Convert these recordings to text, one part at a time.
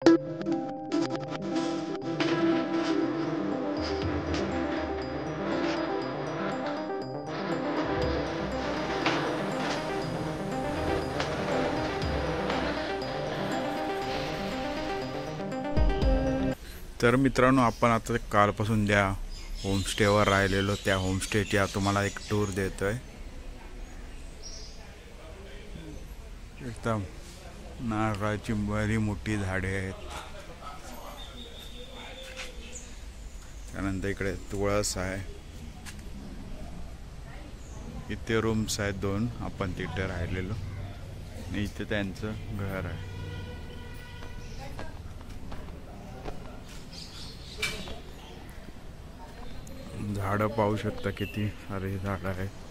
तर मित्रांनो, आपण आता कालपासून त्या होमस्टेवर राहिलेलो, त्या होमस्टेची तुम्हाला एक टूर देतोय. एकदम नारळाची बरी मोठी झाडे आहेत. त्यानंतर इकडे तुळस आहे. इथे रूम्स आहेत 2, आपण तिथे राहिलेलो. आणि इथे त्यांचं घर आहे. झाडं पाहू शकता, किती सारे झाडं आहेत.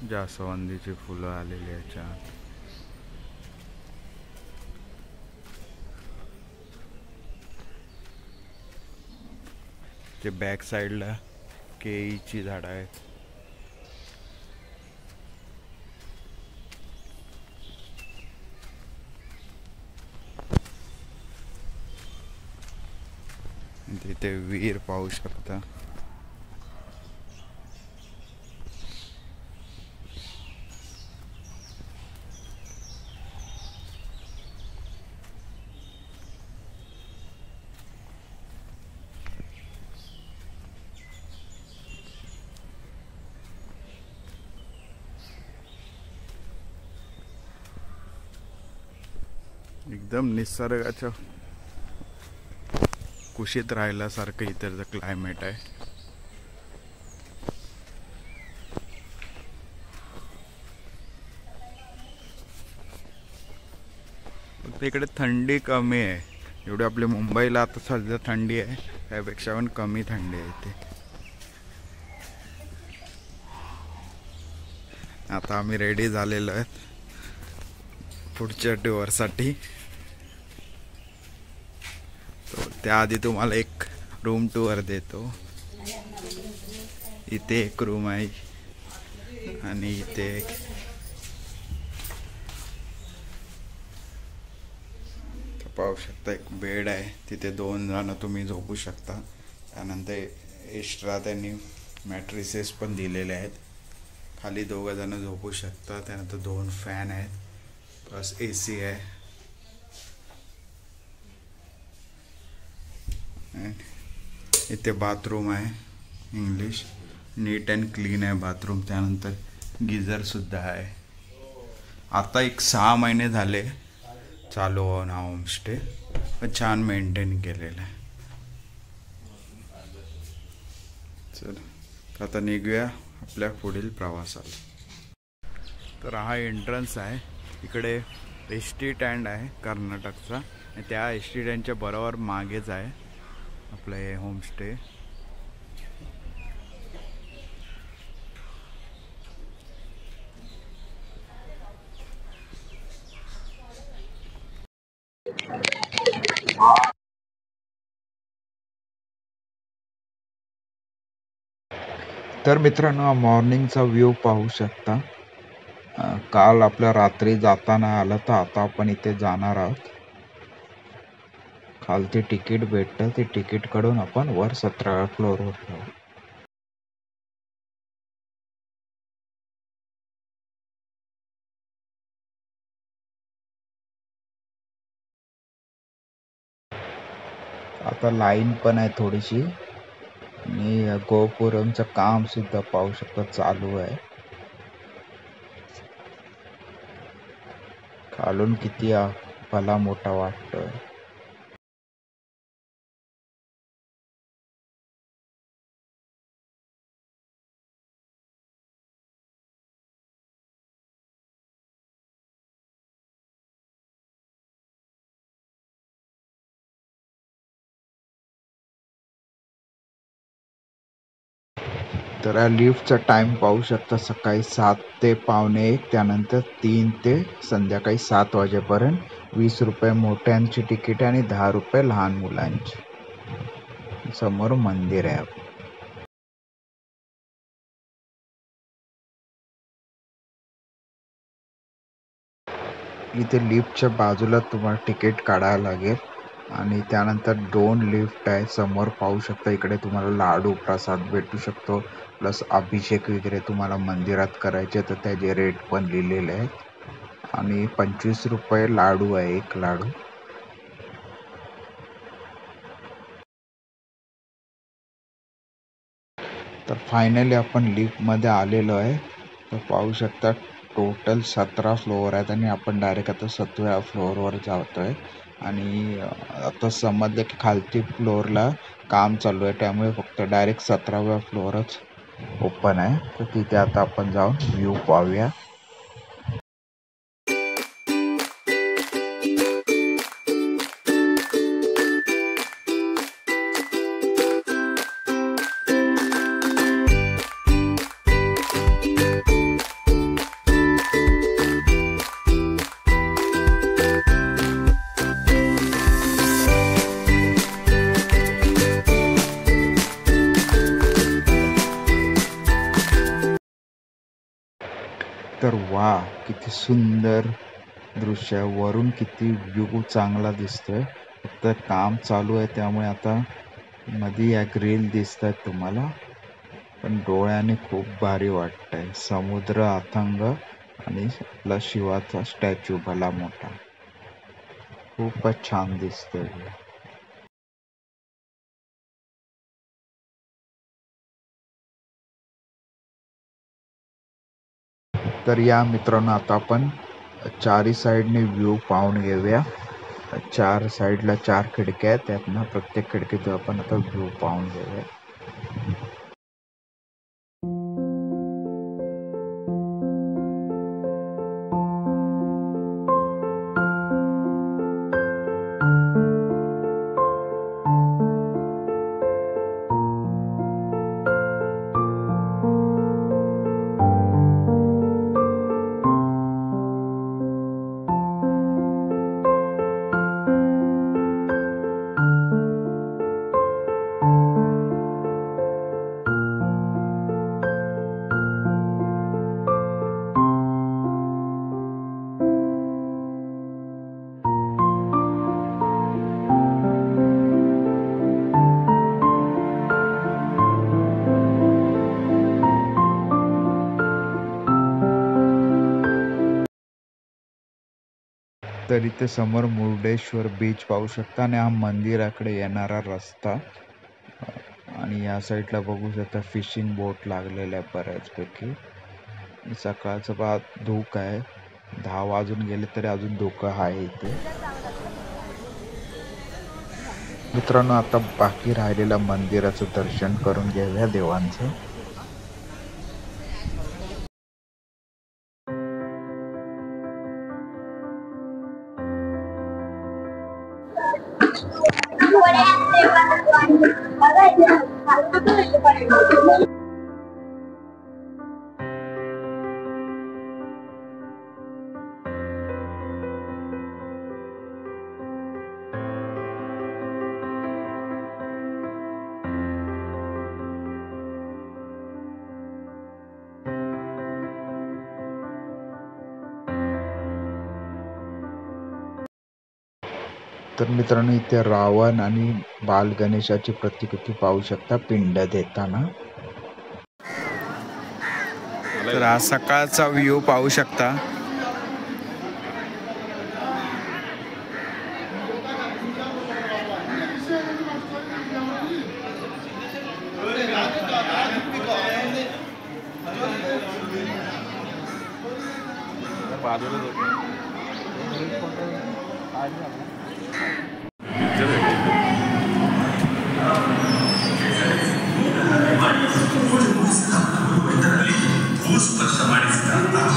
जास्वंदीची फुलं आलेली याच्यात. ते बॅक साईडला केळीची झाडं आहेत. तिथे विहीर पाहू शकता. एकदम निसर्गाच्या कुशीत राहिल्यासारखं इथलं क्लायमेट आहे. फक्त इकडे थंडी कमी आहे. एवढी आपली मुंबईला आता सध्या थंडी आहे, त्यापेक्षा पण कमी थंडी आहे इथे. आता आम्ही रेडी झालेलो आहेत पुढच्या टूरसाठी. तो त्याआधी तुम्हाला एक रूम टूर देतो. इथे एक रूम आहे आणि इथे एक पाहू शकता, एक बेड आहे. तिथे 2 जण तुम्ही झोपू शकता. त्यानंतर एक्स्ट्रा त्यांनी मॅट्रिसेस पण दिलेले आहेत. खाली 2 जण झोपू शकता. त्यानंतर 2 फॅन आहेत, प्लस AC आहे. इथे बाथरूम आहे, इंग्लिश, नीट अँड क्लीन आहे बाथरूम. त्यानंतर गिझर सुद्धा आहे. आता एक 6 महिने झाले चालू होऊन हा होमस्टे, पण छान मेंटेन केलेला आहे. चल आता निघूया आपल्या पुढील प्रवासाला. तर हा एंट्रन्स आहे. इकडे एसटी स्टँड आहे कर्नाटकचा, आणि त्या एसटी स्टँडच्या बरोबर मागेच आहे आपलं हे होमस्टे. तर मित्रांनो, मॉर्निंगचा व्ह्यू पाहू शकता. काल आपल्या रात्री जाताना आलं, तर आता आपण इथे जाणार आहोत. खालती तिकीट भेटतं, ते तिकीट काढून आपण वर 17व्या फ्लोअरवर जाऊ. आता लाईन पण आहे थोडीशी, आणि गोपुरमचं काम सुद्धा पाहू शकता चालू आहे. खालून किती भला मोठा वाटतोय. तर या लिफ्टचा टाइम पाहू शकता. सकाळी 7 ते पावणे 1, त्यानंतर 3 ते संध्याकाळी 7 वाजेपर्यंत. 20 रुपये मोठ्यांची तिकीट आणि 10 रुपये लहान मुलांची. समोर मंदिर आहे. इथे लिफ्टच्या बाजूला तुम्हाला तिकीट काढायला लागेल आणि त्यानंतर 2 लिफ्ट आहे समोर पाहू शकता. इकडे तुम्हाला लाडू प्रसाद भेटू शकतो, प्लस अभिषेक वगैरे तुम्हाला मंदिरात करायचे तर त्याचे रेट पण लिहिलेले आहेत आणि 25 रुपये लाडू आहे, एक लाडू. तर फायनली आपण लिफ्टमध्ये आलेलो आहे. तर पाहू शकता टोटल 17 फ्लोअर आहेत आणि आपण डायरेक्ट आता 7व्या फ्लोअरवर जातो आहे. आणि आता समजलं की खालती फ्लोअरला काम चालू आहे, त्यामुळे फक्त डायरेक्ट 17व्या फ्लोअरच ओपन आहे. तर तिथे आता आपण जाऊन व्ह्यू पाहूया. तर वा, किती सुंदर दृश्य आहे. वरून किती व्ह्यू चांगला दिसतोय. फक्त काम चालू आहे त्यामुळे आता मध्ये या ग्रिल दिसत आहेत तुम्हाला, पण डोळ्याने खूप भारी वाटतंय. समुद्र अथांग आणि आपला शिवाचा स्टॅच्यू भला मोठा, खूपच छान दिसतोय. तर या मित्रांनो, आता आपण चारी साईडने व्ह्यू पाहून घेऊया. 4 साईडला 4 खिडक्या आहेत, त्यातनं प्रत्येक खिडकीतून आपण आता व्ह्यू पाहून घेऊया. तर इथे समोर मुर्डेश्वर बीच पाहू शकता आणि हा मंदिराकडे येणारा रस्ता. आणि या साईडला बघू शकता फिशिंग बोट लागलेल्या आहे बऱ्याचपैकी. सकाळचं बा धूक आहे, 10 वाजून गेले तरी अजून धुकं आहे इथे. मित्रांनो, आता बाकी राहिलेल्या मंदिराचं दर्शन करून घेऊया देवांचं. तर मित्रांनो, इथे रावण आणि बाल गणेशाची प्रतिकृती पाहू शकता पिंड देताना. तर हा सकाळचा व्ह्यू पाहू शकता.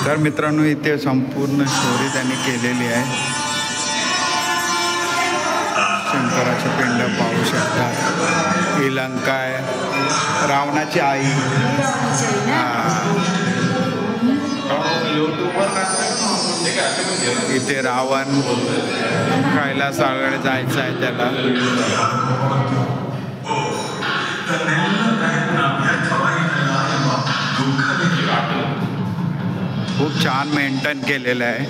तर मित्रांनो, इथे संपूर्ण स्टोरी त्यांनी केलेली आहे. शंकराची पिंड पाहू शकता. ही लंका आहे, रावणाची आई. इथे रावण कैलासाकडे जायचं आहे त्याला. खूप छान मेंटेन केलेलं आहे.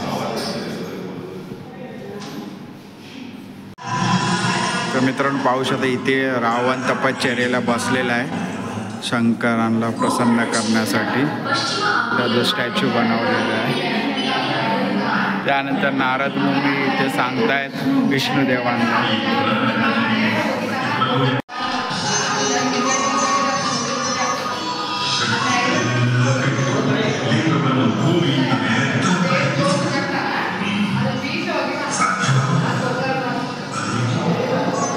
तर मित्रांनो पाहू शकता इथे रावण तपश्चर्येला बसलेला आहे शंकरांना प्रसन्न करण्यासाठी. त्याचा स्टॅच्यू बनवलेला आहे. त्यानंतर नारद मुनी इथे सांगतायत विष्णुदेवांना.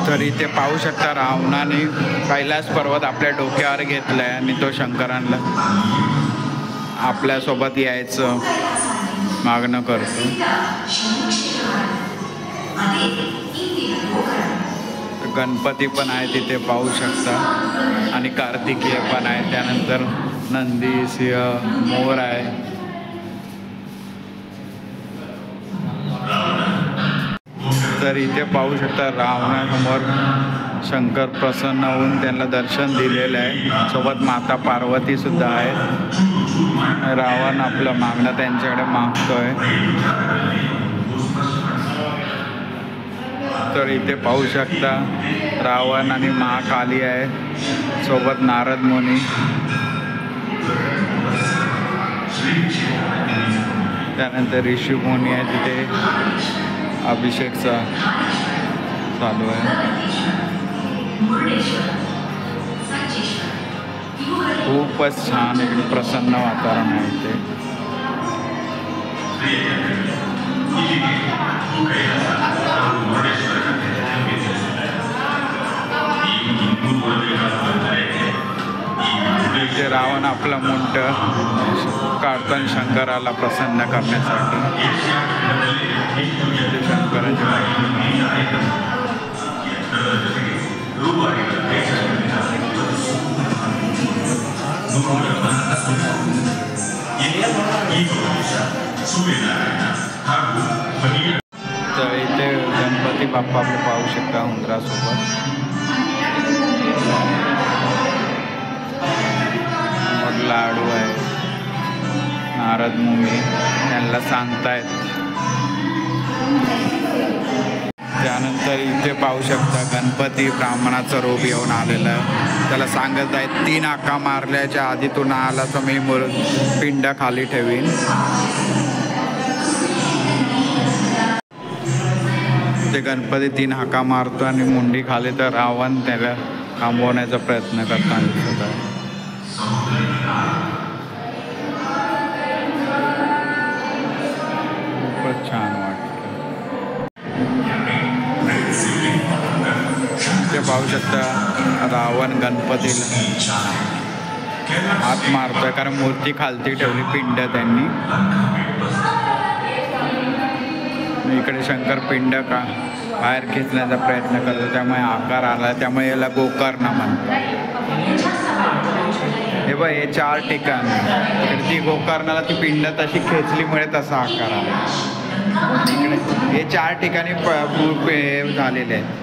तर इथे पाहू शकता रावणाने कैलास पर्वत आपल्या डोक्यावर घेतलाय आणि तो शंकरांना आपल्यासोबत यायचं मागणं करतो. गणपती पण आहे तिथे पाहू शकता आणि कार्तिकेय पण आहे. त्यानंतर नंदी, सिंह, मोर आहे. तर इथे पाहू शकता रावणासमोर शंकर प्रसन्न होऊन त्यांना दर्शन दिलेलं आहे. सोबत माता पार्वती सुद्धा आहे. रावण आपलं मागणं त्यांच्याकडे मागतोय. तर इथे पाहू शकता रावण आणि महाकाली आहे, सोबत नारद मुनी. त्यानंतर ऋषी मुनी आहे तिथे. अभिषेकचा चालू आहे. खूपच छान एक प्रसन्न वातावरण आहे इथे. इथे रावण आपलं मुंड काढताना शंकराला प्रसन्न करण्यासाठी. तर इथे गणपती बाप्पा आपण पाहू शकता उंदरासोबत. मग लाडू आहे. नारद मुनी त्यांना सांगतायत. त्यानंतर इथे पाहू शकता गणपती ब्राह्मणाचं रूप येऊन आलेलं आहे. त्याला सांगत आहेत 3 हाका मारल्याच्या आधी तू ना आला तर मी पिंड खाली ठेवीन. ते गणपती 3 हाका मारतो आणि मुंडी खाली, तर रावण त्याला थांबवण्याचा प्रयत्न करताना दिसत आहे. खूपच छान वाटतं. ते पाहू शकता रावण गणपतीला हात मारतोय कारण मूर्ती खालती ठेवली पिंड त्यांनी. इकडे शंकर पिंड का बाहेर खेचण्याचा प्रयत्न करतो, त्यामुळे आकार आला. त्यामुळे याला गोकर्ण म्हणतात. हे बघ हे 4 ठिकाण. इकडे ती गोकर्णाला ती पिंड तशी खेचलीमुळे तसा आकार आला. इकडे हे 4 ठिकाणी हे झालेले आहेत.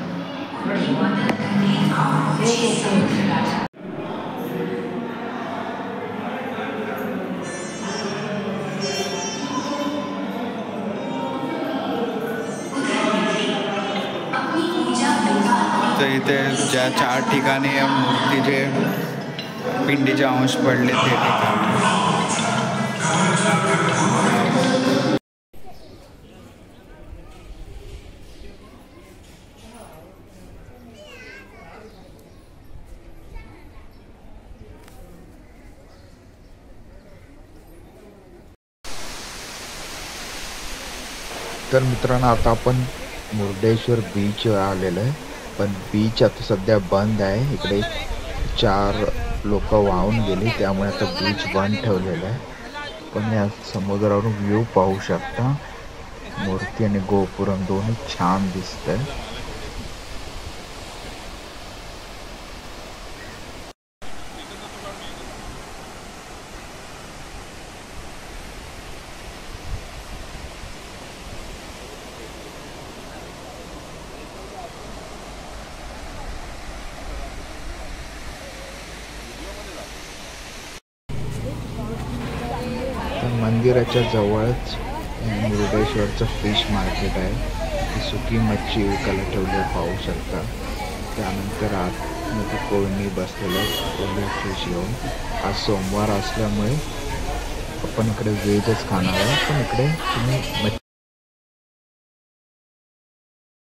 तर इथे ज्या 4 ठिकाणी मूर्तीचे पिंडीचे अंश पडले ते ठिकाण. तर मित्रांनो आता आपण मुर्डेश्वर बीच आलेलं आहे, पण बीच आता सध्या बंद आहे. इकडे 4 लोक वाहून गेली, त्यामुळे आता बीच बंद ठेवलेलं आहे. पण या समुद्रावरून व्ह्यू पाहू शकता. मूर्ती आणि गोपुरम दोन्ही छान दिसतंय. मंदिराच्या जवळच मुर्डेश्वरचं फिश मार्केट आहे. सुकी मच्छी विकायला ठेवली पाहू शकता. त्यानंतर आतमध्ये कोळणी बसलेलं ओले फिश घेऊन. आज सोमवार असल्यामुळे आपण इकडे व्हेजच खाणार आहे, पण इकडे तुम्ही